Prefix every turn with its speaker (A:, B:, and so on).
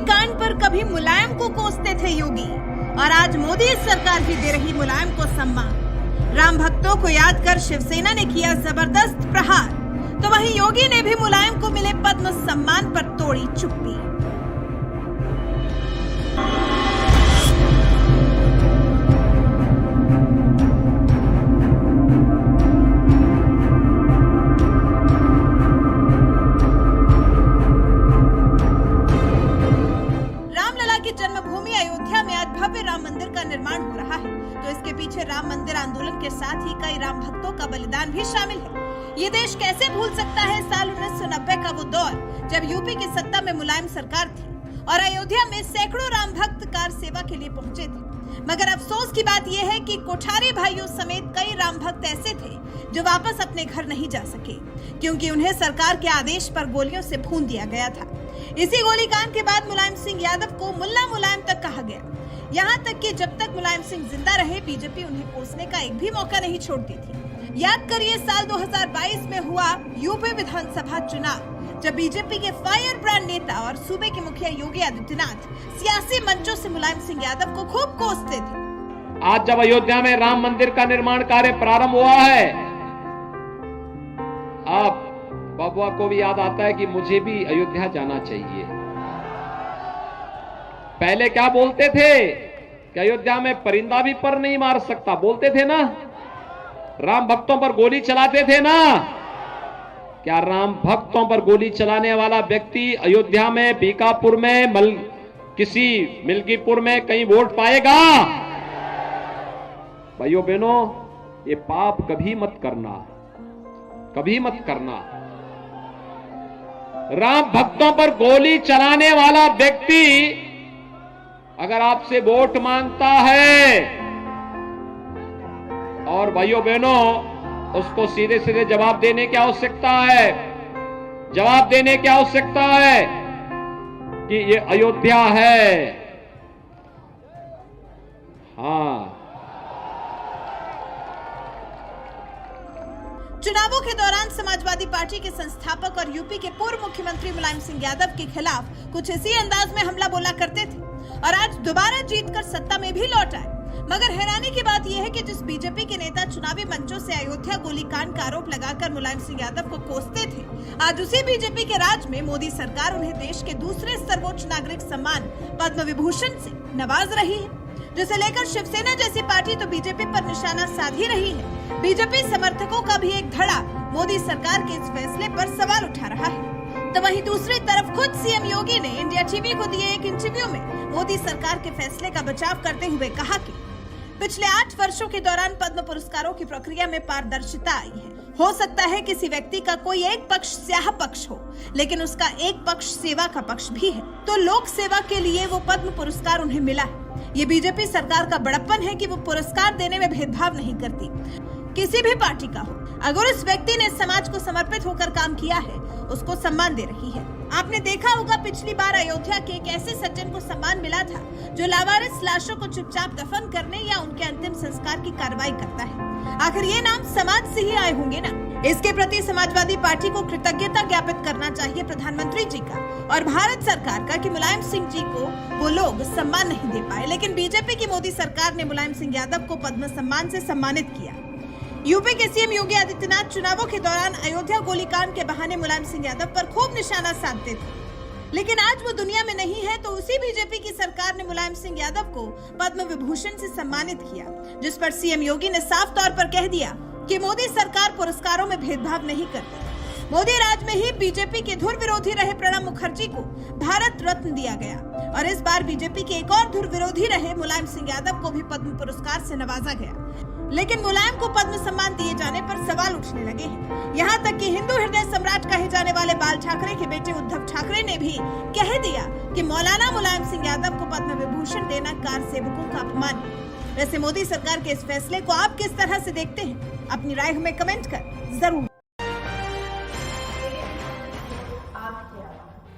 A: कांड पर कभी मुलायम को कोसते थे योगी और आज मोदी सरकार भी दे रही मुलायम को सम्मान। राम भक्तों को याद कर शिवसेना ने किया जबरदस्त प्रहार, तो वहीं योगी ने भी मुलायम को मिले पद्म सम्मान पर तोड़ी चुप्पी। जन्मभूमि अयोध्या में आज भव्य राम मंदिर का निर्माण हो रहा है, तो इसके पीछे राम मंदिर आंदोलन के साथ ही कई राम भक्तोों का बलिदान भी शामिल है। ये देश कैसे भूल सकता है साल 1990 का वो दौर जब यूपी की सत्ता में मुलायम सरकार थी और अयोध्या में सैकड़ों राम भक्त कार सेवा के लिए पहुंचे थे। मगर अफसोस की बात यह है कि कोठारी भाइयों समेत कई राम भक्त ऐसे थे जो वापस अपने घर नहीं जा सके, क्योंकि उन्हें सरकार के आदेश पर गोलियों से भून दिया गया था। इसी गोलीकांड के बाद मुलायम सिंह यादव को मुल्ला मुलायम तक कहा गया। यहाँ तक कि जब तक मुलायम सिंह जिंदा रहे, बीजेपी उन्हें कोसने का एक भी मौका नहीं छोड़ती थी। याद करिए साल 2022 में हुआ यूपी विधानसभा चुनाव, जब बीजेपी के फायर ब्रांड नेता और सूबे के मुखिया योगी आदित्यनाथ सियासी मंचों से मुलायम सिंह यादव को खूब कोसते थे।
B: आज जब अयोध्या में राम मंदिर का निर्माण कार्य प्रारंभ हुआ है, आप बाबुआ को भी याद आता है कि मुझे भी अयोध्या जाना चाहिए। पहले क्या बोलते थे कि अयोध्या में परिंदा भी पर नहीं मार सकता, बोलते थे ना। राम भक्तों पर गोली चलाते थे ना। क्या राम भक्तों पर गोली चलाने वाला व्यक्ति अयोध्या में, बीकापुर में, किसी मिल्कीपुर में कहीं वोट पाएगा? भाइयों बहनों, ये पाप कभी मत करना, कभी मत करना। राम भक्तों पर गोली चलाने वाला व्यक्ति अगर आपसे वोट मांगता है, और भाइयों बहनों, उसको सीधे सीधे जवाब देने की आवश्यकता है, जवाब देने की आवश्यकता है कि ये अयोध्या है। हाँ,
A: चुनावों के दौरान समाजवादी पार्टी के संस्थापक और यूपी के पूर्व मुख्यमंत्री मुलायम सिंह यादव के खिलाफ कुछ इसी अंदाज में हमला बोला करते थे और आज दोबारा जीतकर सत्ता में भी लौट आए। मगर हैरानी की बात यह है कि जिस बीजेपी के नेता चुनावी मंचों से अयोध्या गोलीकांड का आरोप लगाकर मुलायम सिंह यादव को कोसते थे, आज उसी बीजेपी के राज में मोदी सरकार उन्हें देश के दूसरे सर्वोच्च नागरिक सम्मान पद्म विभूषण से नवाज रही है, जिसे लेकर शिवसेना जैसी पार्टी तो बीजेपी पर निशाना साध ही रही है। बीजेपी समर्थकों का भी एक धड़ा मोदी सरकार के इस फैसले पर सवाल उठा रहा है। तो वहीं दूसरी तरफ खुद सीएम योगी ने इंडिया टीवी को दिए एक इंटरव्यू में मोदी सरकार के फैसले का बचाव करते हुए कहा कि पिछले 8 वर्षों के दौरान पद्म पुरस्कारों की प्रक्रिया में पारदर्शिता आई है। हो सकता है किसी व्यक्ति का कोई एक पक्ष स्याह पक्ष हो, लेकिन उसका एक पक्ष सेवा का पक्ष भी है, तो लोक सेवा के लिए वो पद्म पुरस्कार उन्हें मिला है। ये बीजेपी सरकार का बड़प्पन है कि वो पुरस्कार देने में भेदभाव नहीं करती, किसी भी पार्टी का हो। अगर उस व्यक्ति ने समाज को समर्पित होकर काम किया है, उसको सम्मान दे रही है। आपने देखा होगा पिछली बार अयोध्या के एक ऐसे सज्जन को सम्मान मिला था जो लावारिस लाशों को चुपचाप दफन करने या उनके अंतिम संस्कार की कार्रवाई करता है। आखिर ये नाम समाज से ही आए होंगे ना। इसके प्रति समाजवादी पार्टी को कृतज्ञता ज्ञापित करना चाहिए प्रधानमंत्री जी का और भारत सरकार का कि मुलायम सिंह जी को वो लोग सम्मान नहीं दे पाए, लेकिन बीजेपी की मोदी सरकार ने मुलायम सिंह यादव को पद्म सम्मान से सम्मानित किया। यूपी के सीएम योगी आदित्यनाथ चुनावों के दौरान अयोध्या गोलीकांड के बहाने मुलायम सिंह यादव पर खूब निशाना साधते थे, लेकिन आज वो दुनिया में नहीं है, तो उसी बीजेपी की सरकार ने मुलायम सिंह यादव को पद्म विभूषण से सम्मानित किया, जिस पर सीएम योगी ने साफ तौर पर कह दिया कि मोदी सरकार पुरस्कारों में भेदभाव नहीं करती। मोदी राज में ही बीजेपी के धुर विरोधी रहे प्रणब मुखर्जी को भारत रत्न दिया गया और इस बार बीजेपी के एक और धुर विरोधी रहे मुलायम सिंह यादव को भी पद्म पुरस्कार से नवाजा गया। लेकिन मुलायम को पद्म सम्मान दिए जाने पर सवाल उठने लगे हैं। यहाँ तक कि हिंदू हृदय सम्राट कहे जाने वाले बाल ठाकरे के बेटे उद्धव ठाकरे ने भी कह दिया कि मौलाना मुलायम सिंह यादव को पद्म विभूषण देना कार सेवकों का अपमान है। वैसे मोदी सरकार के इस फैसले को आप किस तरह से देखते हैं? अपनी राय हमें कमेंट कर जरूर